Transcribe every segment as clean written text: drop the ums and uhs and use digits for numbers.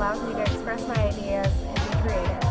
allows me to express my ideas and be creative.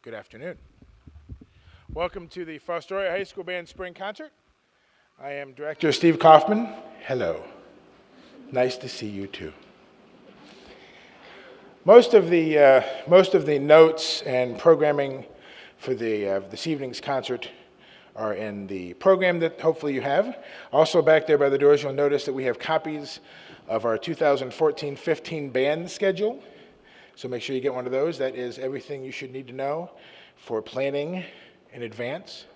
Good afternoon. Welcome to the Fostoria High School Band Spring Concert. I am Director Steve Kaufman. Hello. Nice to see you too. Most of the notes and programming for this evening's concert are in the program that hopefully you have. Also back there by the doors, you'll notice that we have copies of our 2014-15 band schedule. So make sure you get one of those. That is everything you should need to know for planning in advance,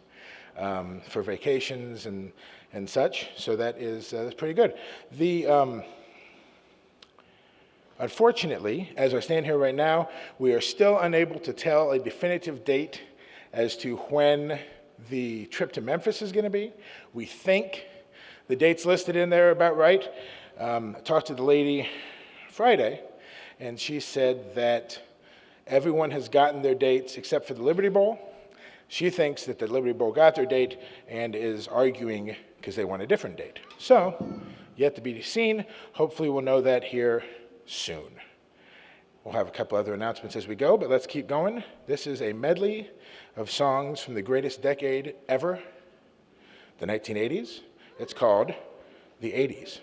for vacations and such. So that's pretty good. Unfortunately, as I stand here right now, we are still unable to tell a definitive date as to when the trip to Memphis is going to be. We think the dates listed in there are about right. I talked to the lady Friday, and she said that everyone has gotten their dates except for the Liberty Bowl. She thinks that the Liberty Bowl got their date and is arguing because they want a different date. So, yet to be seen. Hopefully we'll know that here soon. We'll have a couple other announcements as we go, but let's keep going. This is a medley of songs from the greatest decade ever, the 1980s. It's called The 80s.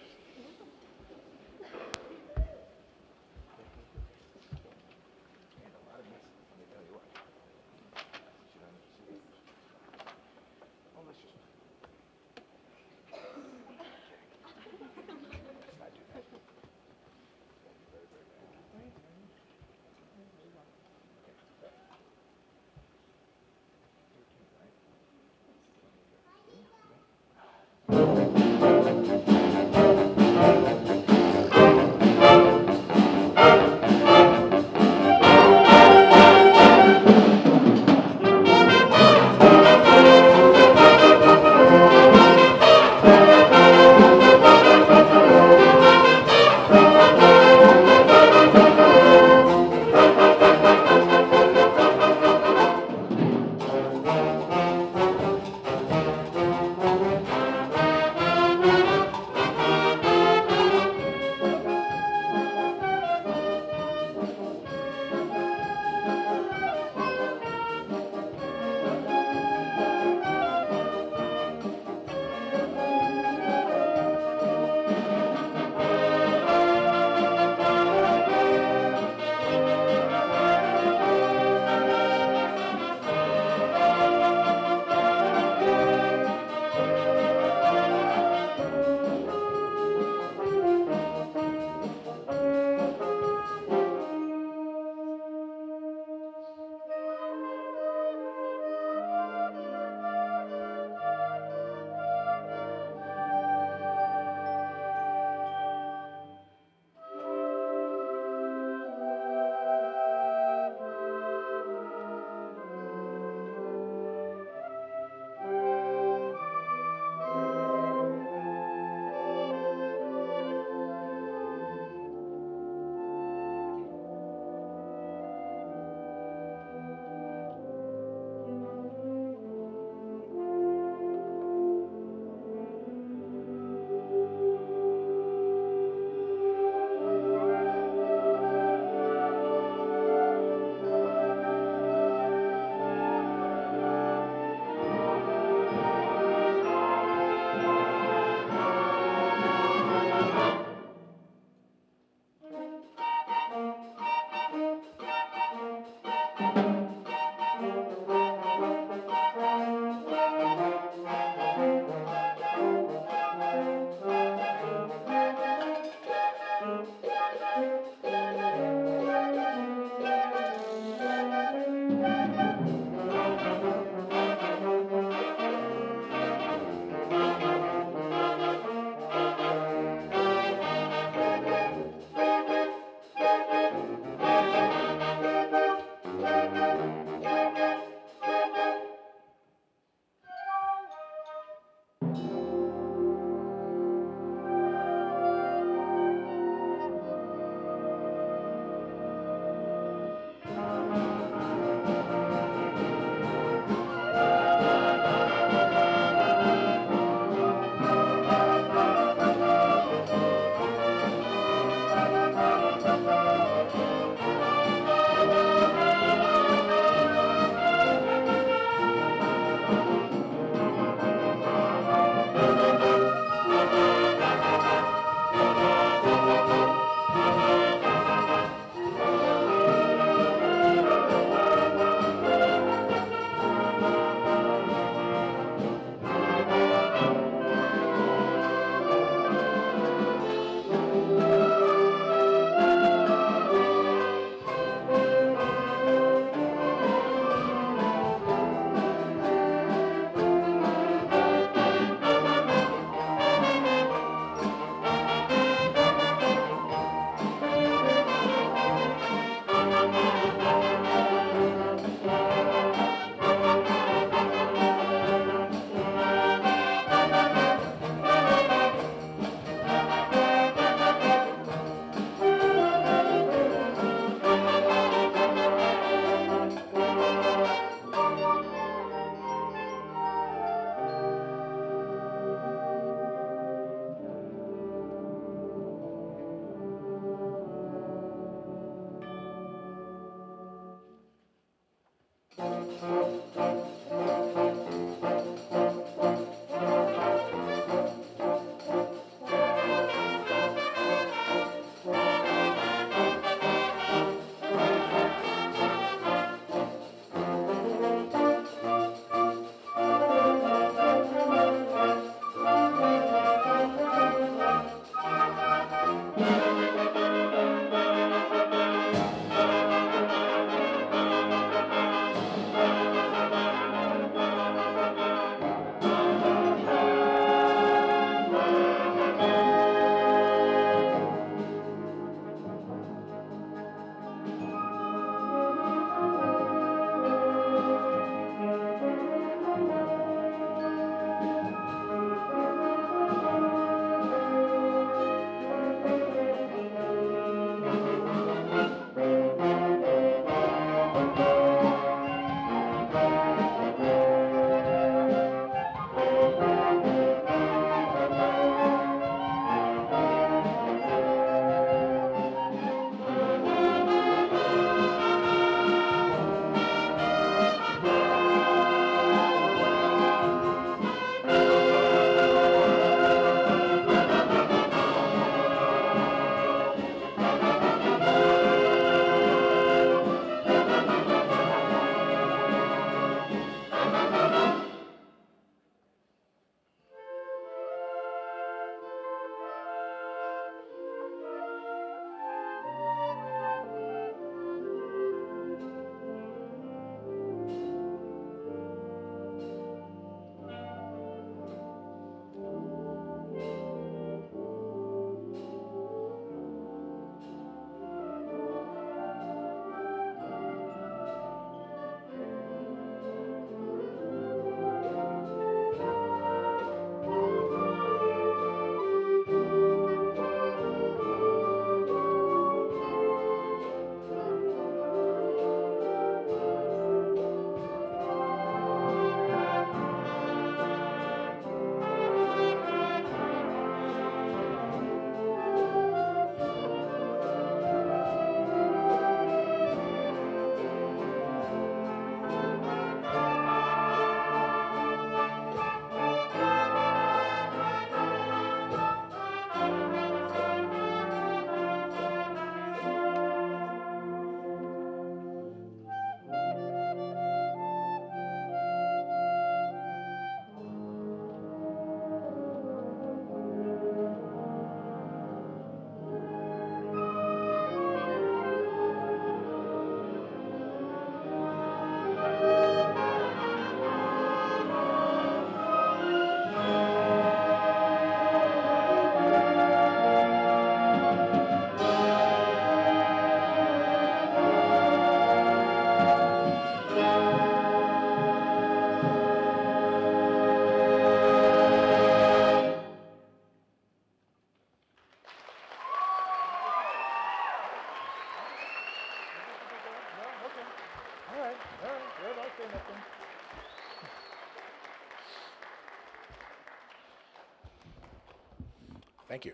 Thank you.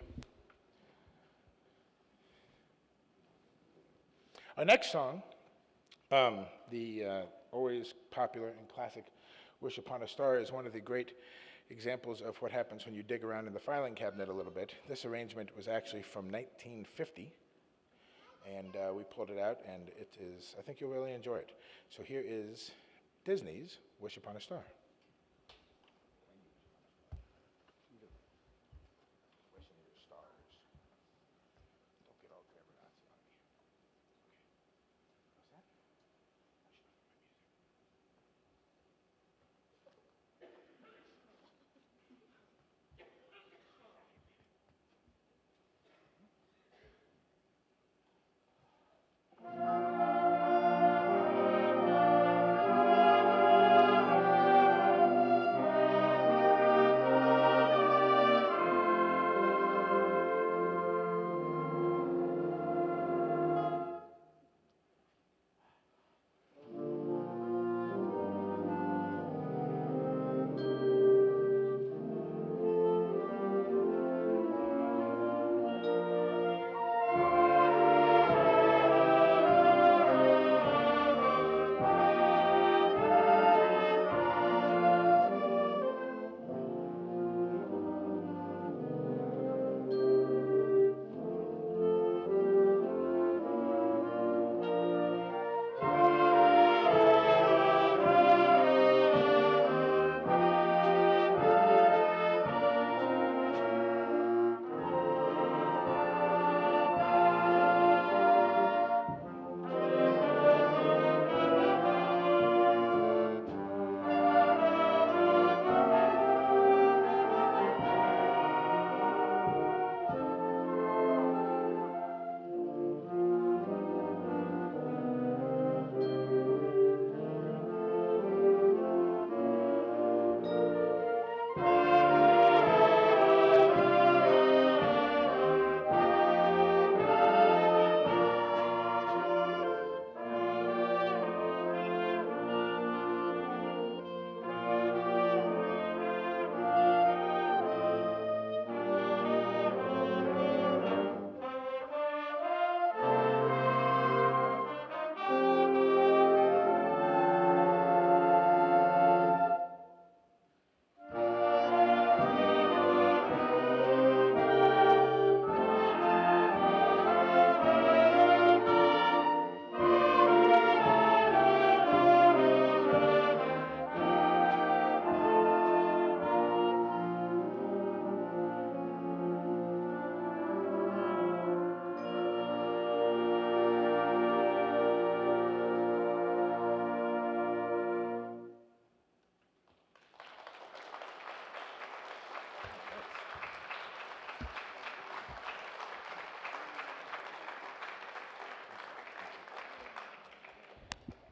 Our next song, the always popular and classic Wish Upon a Star, is one of the great examples of what happens when you dig around in the filing cabinet a little bit. This arrangement was actually from 1950, and we pulled it out, and it is, I think you'll really enjoy it. So here is Disney's Wish Upon a Star. Wishing your stars. Don't get all clever Nazi on me. Okay. What's that? I should have my music.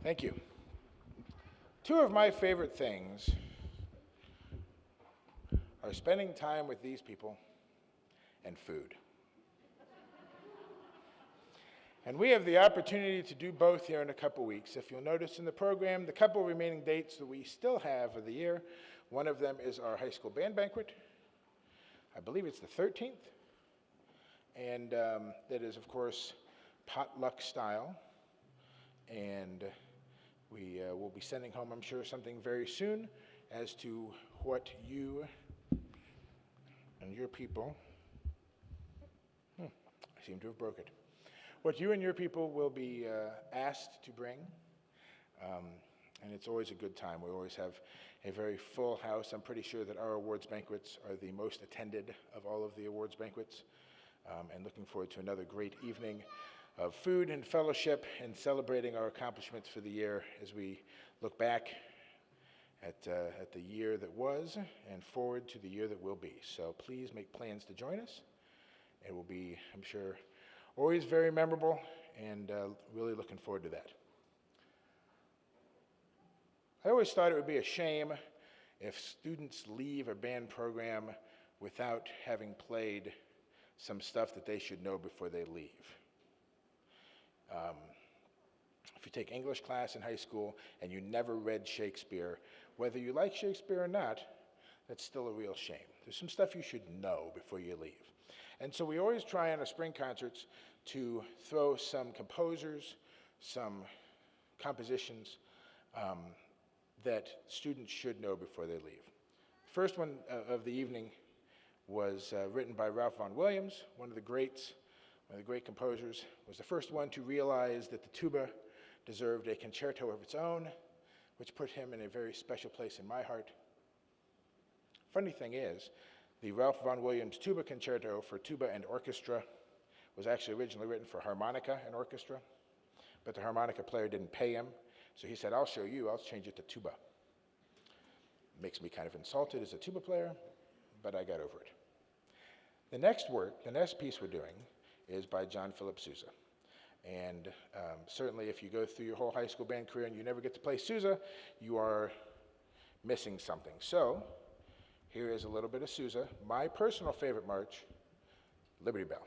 Thank you. Two of my favorite things are spending time with these people and food. And we have the opportunity to do both here in a couple weeks. If you'll notice in the program, the couple remaining dates that we still have of the year, one of them is our high school band banquet. I believe it's the 13th. And that is, of course, potluck style. And we will be sending home, I'm sure, something very soon as to what you and your people, I seem to have broke it, what you and your people will be asked to bring. And it's always a good time. We always have a very full house. I'm pretty sure that our awards banquets are the most attended of all of the awards banquets. And looking forward to another great evening of food and fellowship and celebrating our accomplishments for the year as we look back at the year that was and forward to the year that will be. So please make plans to join us. It will be, I'm sure, always very memorable, and really looking forward to that. I always thought it would be a shame if students leave a band program without having played some stuff that they should know before they leave. If you take English class in high school and you never read Shakespeare, whether you like Shakespeare or not, that's still a real shame. There's some stuff you should know before you leave. And so we always try on our spring concerts to throw some composers, some compositions that students should know before they leave. The first one of the evening was written by Ralph Vaughan Williams, one of the greats, one of the great composers, was the first one to realize that the tuba deserved a concerto of its own, which put him in a very special place in my heart. Funny thing is, the Ralph Vaughan Williams Tuba Concerto for tuba and orchestra was actually originally written for harmonica and orchestra, but the harmonica player didn't pay him, so he said, I'll show you, I'll change it to tuba. Makes me kind of insulted as a tuba player, but I got over it. The next piece we're doing is by John Philip Sousa. And certainly if you go through your whole high school band career and you never get to play Sousa, you are missing something. So here is a little bit of Sousa, my personal favorite march, Liberty Bell.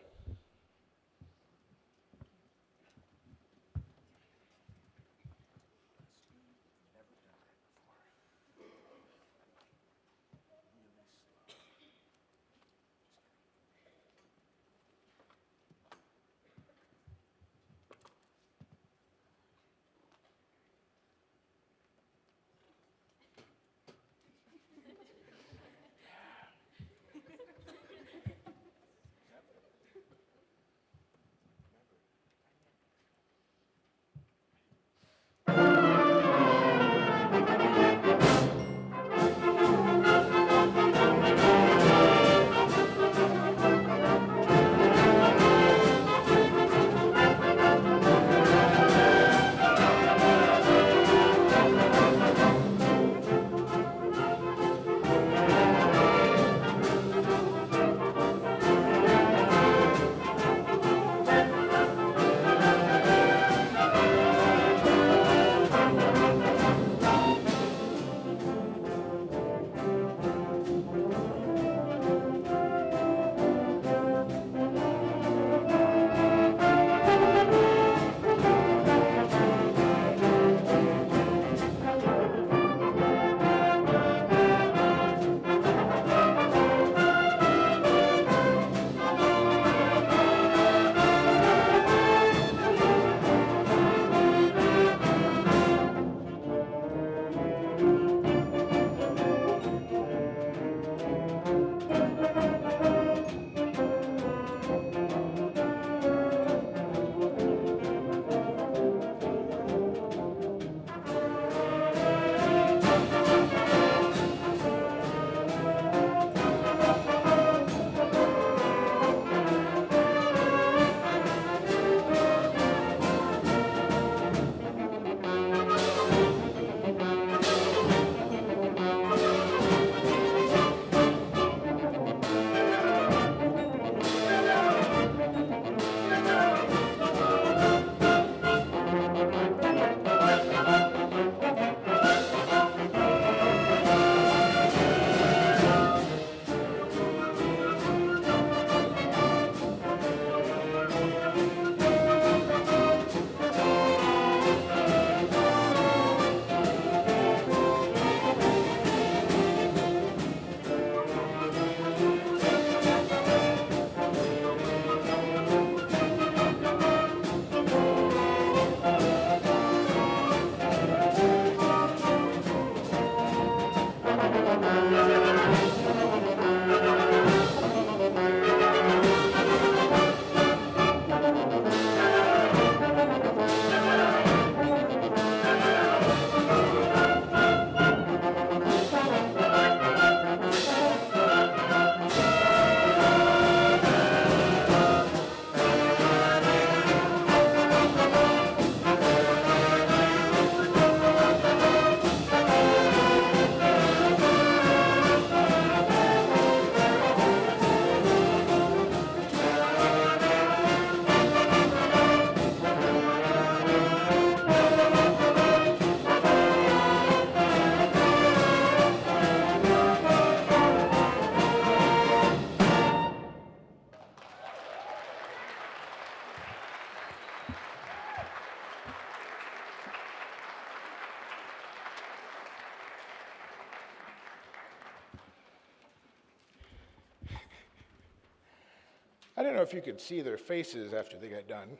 I don't know if you could see their faces after they got done,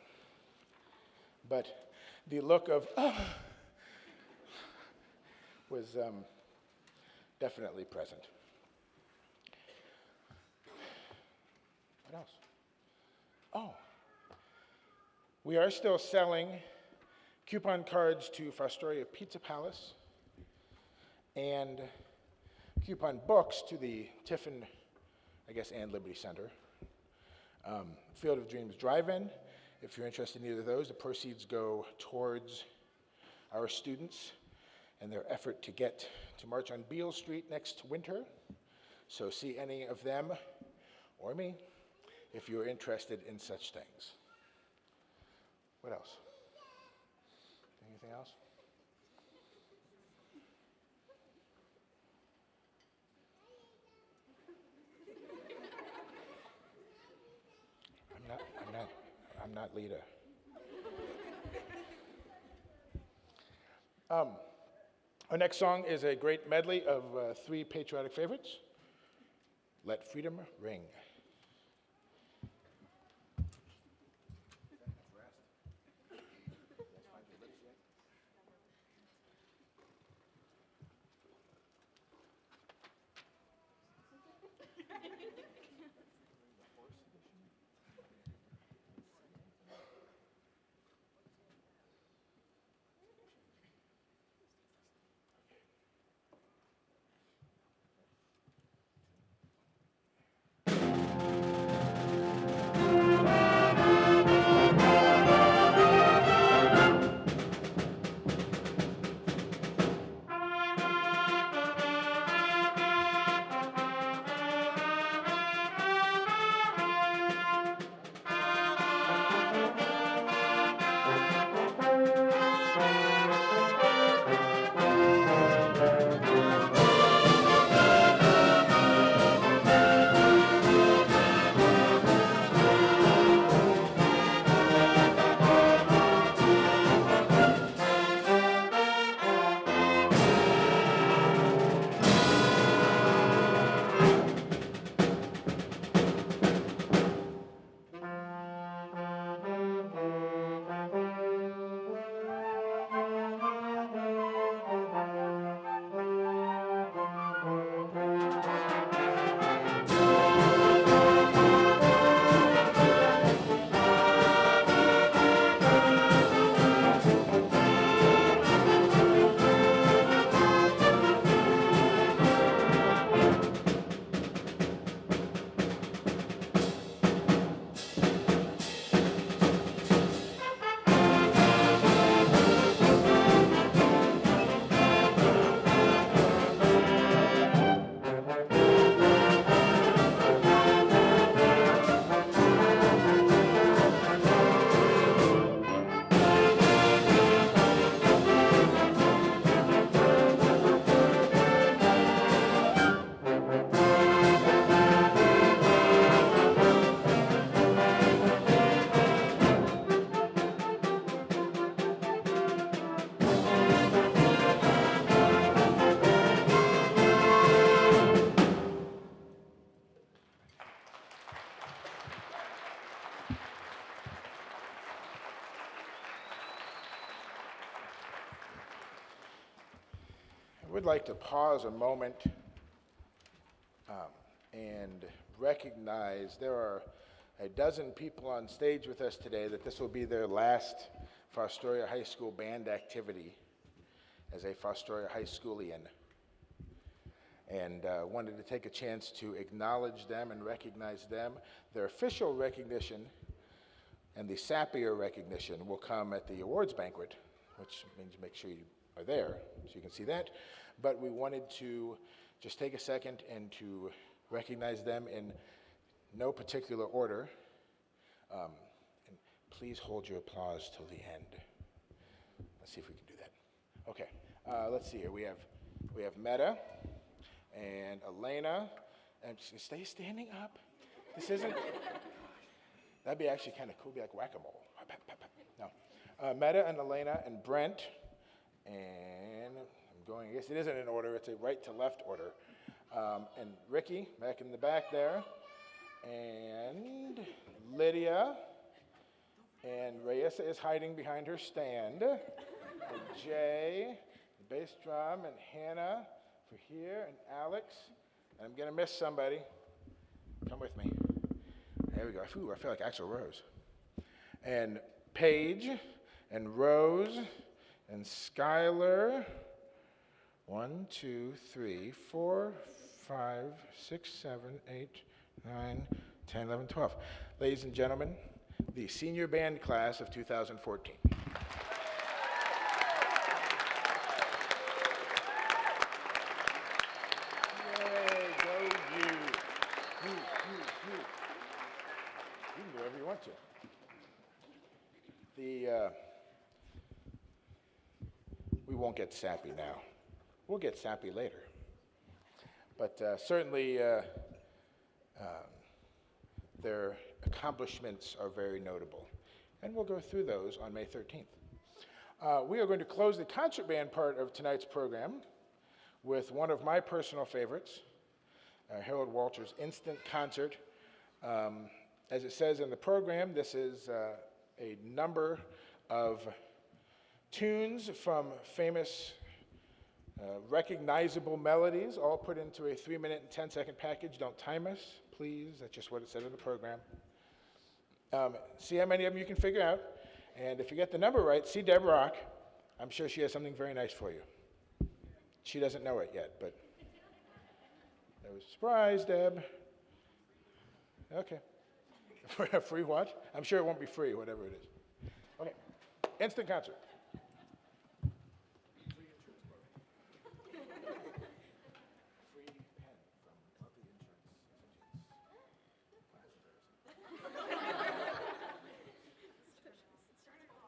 but the look of, was definitely present. What else? Oh, we are still selling coupon cards to Fostoria Pizza Palace and coupon books to the Tiffin, I guess, and Liberty Center. Field of Dreams Drive-In. If you're interested in either of those, the proceeds go towards our students and their effort to get to march on Beale Street next winter. So see any of them or me if you're interested in such things. What else? Anything else? I'm not Lita. Our next song is a great medley of three patriotic favorites. Let Freedom Ring. I would like to pause a moment and recognize there are a dozen people on stage with us today that this will be their last Fostoria High School band activity as a Fostoria High Schoolian. And wanted to take a chance to acknowledge them and recognize them. Their official recognition and the sappier recognition will come at the awards banquet, which means make sure you are there so you can see that. But we wanted to just take a second and to recognize them in no particular order. And please hold your applause till the end. Let's see if we can do that. Okay, let's see here. We have Meta and Elena. And stay standing up. This isn't. That'd be actually kind of cool. It'd be like whack-a-mole. No, Meta and Elena and Brent. And I'm going, I guess it isn't in order, it's a right to left order. And Ricky, back in the back there. and Lydia, and Raissa is hiding behind her stand, and Jay, the bass drum, and Hannah for here, and Alex, and I'm gonna miss somebody. Come with me. There we go. Ooh, I feel like Axl Rose. And Paige, and Rose, and Skylar. 1, 2, 3, 4, 5, 6, 7, 8, 9, 10, 11, 12. Ladies and gentlemen, the senior band class of 2014. Yay, go you. You. You can do whatever you want to. We won't get sappy now. We'll get sappy later. But certainly their accomplishments are very notable. And we'll go through those on May 13th. We are going to close the concert band part of tonight's program with one of my personal favorites, Harold Walter's Instant Concert. As it says in the program, this is a number of tunes from famous recognizable melodies, all put into a 3-minute and 10-second package. Don't time us, please. That's just what it said in the program. See how many of them you can figure out. And if you get the number right, see Deb Rock. I'm sure she has something very nice for you. She doesn't know it yet, but that was a surprise, Deb. Okay. Free what? I'm sure it won't be free, whatever it is. Okay. Instant concert.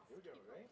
Here we go, right?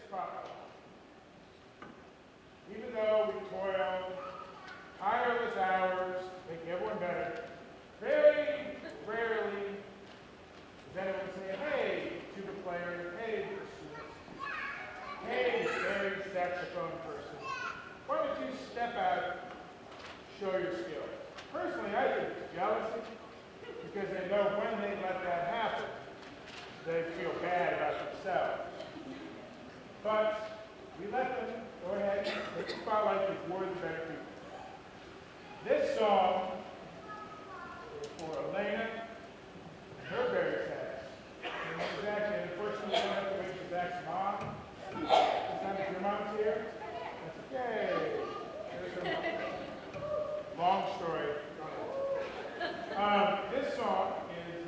spotlight. Even though we toiled tireless hours, making everyone better, very rarely does anyone say, hey, tuba player, hey, students, hey, very saxophone person, why don't you step out, show your skill. Personally, I think it's jealousy, because they know when they let that happen, they feel bad about themselves. But we let them go ahead and take the spotlight because we're the better people. This song is for Elena and her very sax. And Zach, and unfortunately, we don't have to wait for Zach's mom. This time, if your mom's here, that's okay. There's her mom. Long story. This song is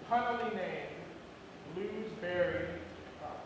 punnily named Bluesberry Pop.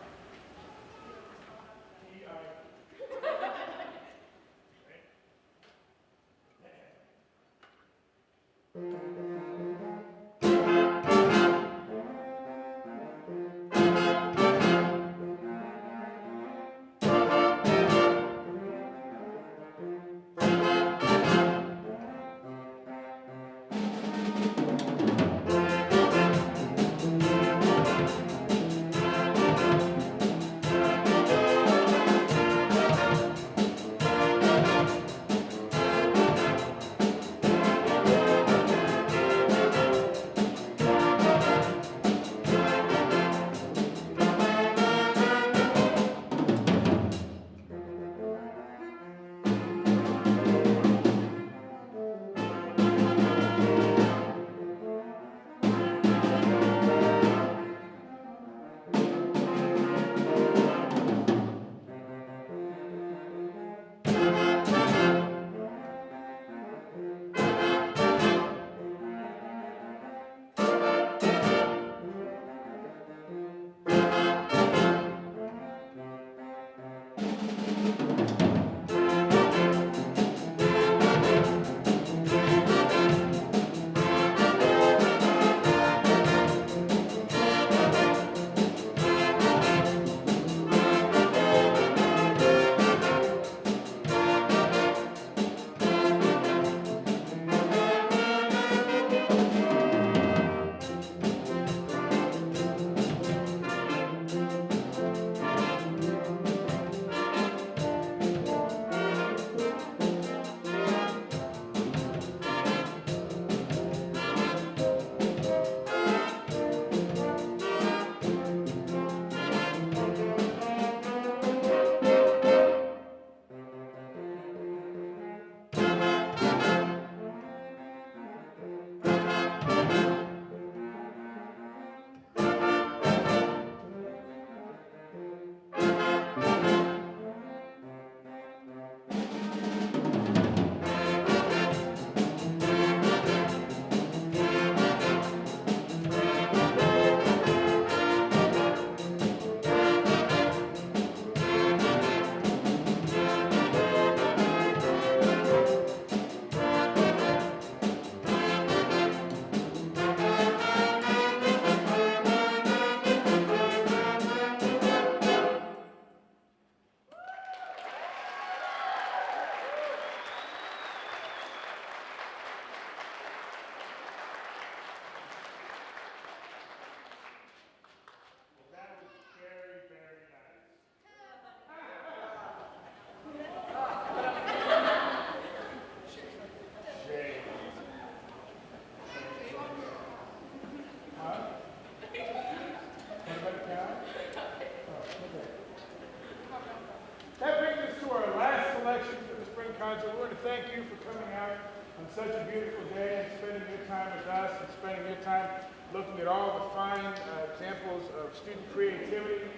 That brings us to our last selection for the spring concert. We want to thank you for coming out on such a beautiful day and spending your time with us and spending your time looking at all the fine examples of student creativity.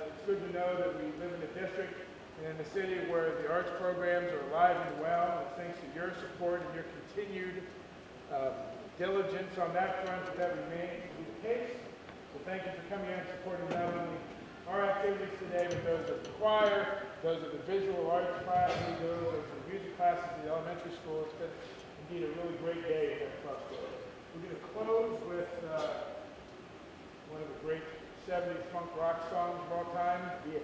It's good to know that we live in a district and in a city where the arts programs are alive and well. And thanks to your support and your continued diligence on that front that remains to be the case. So thank you for coming out and supporting not only our activities today, but those of the choir, those of the visual arts classes, those of the music classes at the elementary school. It's been indeed a really great day here at Fostoria. We're going to close with one of the great 70s funk punk rock songs of all time. Yeah.